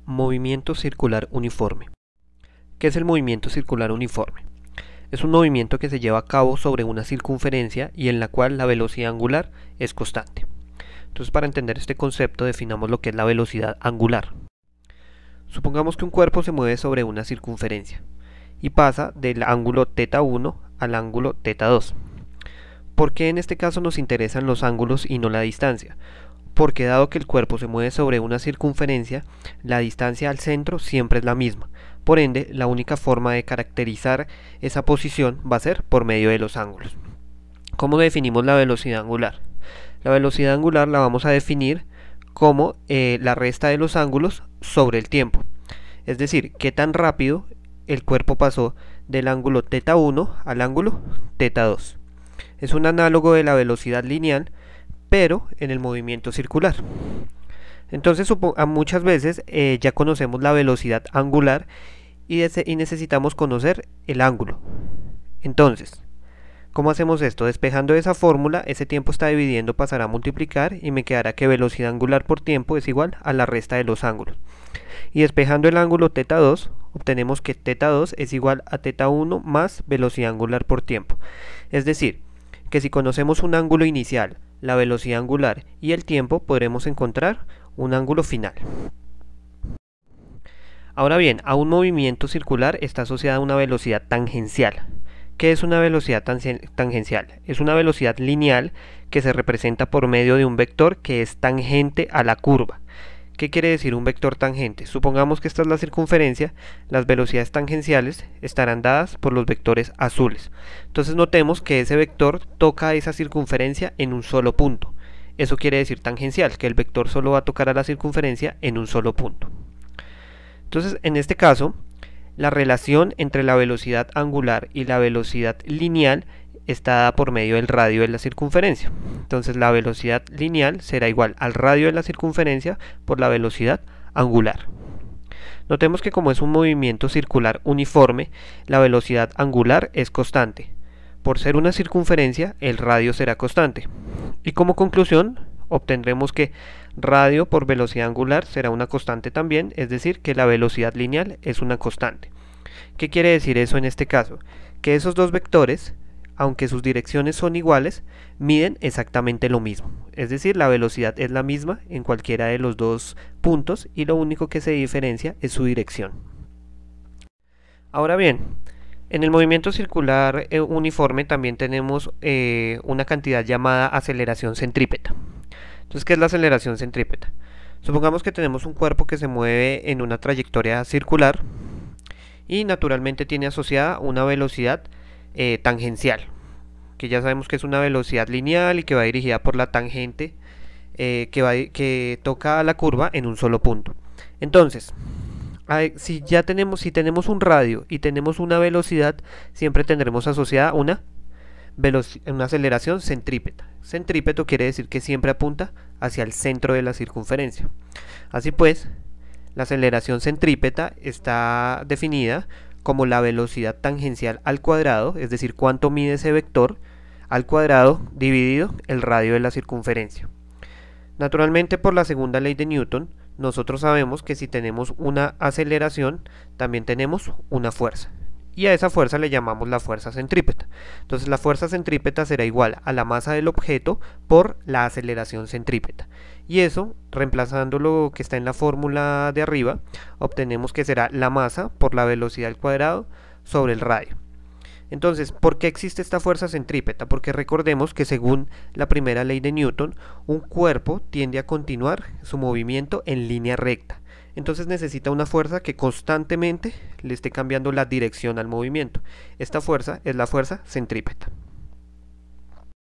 Movimiento circular uniforme. ¿Qué es el movimiento circular uniforme? Es un movimiento que se lleva a cabo sobre una circunferencia y en la cual la velocidad angular es constante. Entonces, para entender este concepto, definamos lo que es la velocidad angular. Supongamos que un cuerpo se mueve sobre una circunferencia y pasa del ángulo θ1 al ángulo θ2. ¿Por qué en este caso nos interesan los ángulos y no la distancia? Porque dado que el cuerpo se mueve sobre una circunferencia, la distancia al centro siempre es la misma. Por ende, la única forma de caracterizar esa posición va a ser por medio de los ángulos. ¿Cómo definimos la velocidad angular? La velocidad angular la vamos a definir como la resta de los ángulos sobre el tiempo. Es decir, qué tan rápido el cuerpo pasó del ángulo θ1 al ángulo θ2. Es un análogo de la velocidad lineal, pero en el movimiento circular. Entonces muchas veces ya conocemos la velocidad angular y necesitamos conocer el ángulo. Entonces, ¿cómo hacemos esto? Despejando esa fórmula, ese tiempo está dividiendo, pasará a multiplicar y me quedará que velocidad angular por tiempo es igual a la resta de los ángulos. Y despejando el ángulo θ2, obtenemos que θ2 es igual a θ1 más velocidad angular por tiempo. Es decir, que si conocemos un ángulo inicial, la velocidad angular y el tiempo, podremos encontrar un ángulo final. Ahora bien, a un movimiento circular está asociada una velocidad tangencial. ¿Qué es una velocidad tangencial? Es una velocidad lineal que se representa por medio de un vector que es tangente a la curva. ¿Qué quiere decir un vector tangente? Supongamos que esta es la circunferencia, las velocidades tangenciales estarán dadas por los vectores azules. Entonces notemos que ese vector toca esa circunferencia en un solo punto. Eso quiere decir tangencial, que el vector solo va a tocar a la circunferencia en un solo punto. Entonces, en este caso, la relación entre la velocidad angular y la velocidad lineal está dada por medio del radio de la circunferencia. Entonces la velocidad lineal será igual al radio de la circunferencia por la velocidad angular. Notemos que como es un movimiento circular uniforme, la velocidad angular es constante. Por ser una circunferencia, el radio será constante. Y como conclusión, obtendremos que radio por velocidad angular será una constante también, es decir, que la velocidad lineal es una constante. ¿Qué quiere decir eso en este caso? Que esos dos vectores, aunque sus direcciones son iguales, miden exactamente lo mismo. Es decir, la velocidad es la misma en cualquiera de los dos puntos y lo único que se diferencia es su dirección. Ahora bien, en el movimiento circular uniforme también tenemos una cantidad llamada aceleración centrípeta. Entonces, ¿qué es la aceleración centrípeta? Supongamos que tenemos un cuerpo que se mueve en una trayectoria circular y naturalmente tiene asociada una velocidad tangencial, que ya sabemos que es una velocidad lineal y que va dirigida por la tangente que toca la curva en un solo punto. Entonces, si tenemos un radio y tenemos una velocidad, siempre tendremos asociada una aceleración centrípeta. Centrípeto quiere decir que siempre apunta hacia el centro de la circunferencia. Así pues, la aceleración centrípeta está definida como la velocidad tangencial al cuadrado, es decir, cuánto mide ese vector al cuadrado dividido el radio de la circunferencia. Naturalmente, por la segunda ley de Newton, nosotros sabemos que si tenemos una aceleración, también tenemos una fuerza. Y a esa fuerza le llamamos la fuerza centrípeta. Entonces la fuerza centrípeta será igual a la masa del objeto por la aceleración centrípeta. Y eso, reemplazando lo que está en la fórmula de arriba, obtenemos que será la masa por la velocidad al cuadrado sobre el radio. Entonces, ¿por qué existe esta fuerza centrípeta? Porque recordemos que según la primera ley de Newton, un cuerpo tiende a continuar su movimiento en línea recta. Entonces necesita una fuerza que constantemente le esté cambiando la dirección al movimiento. Esta fuerza es la fuerza centrípeta.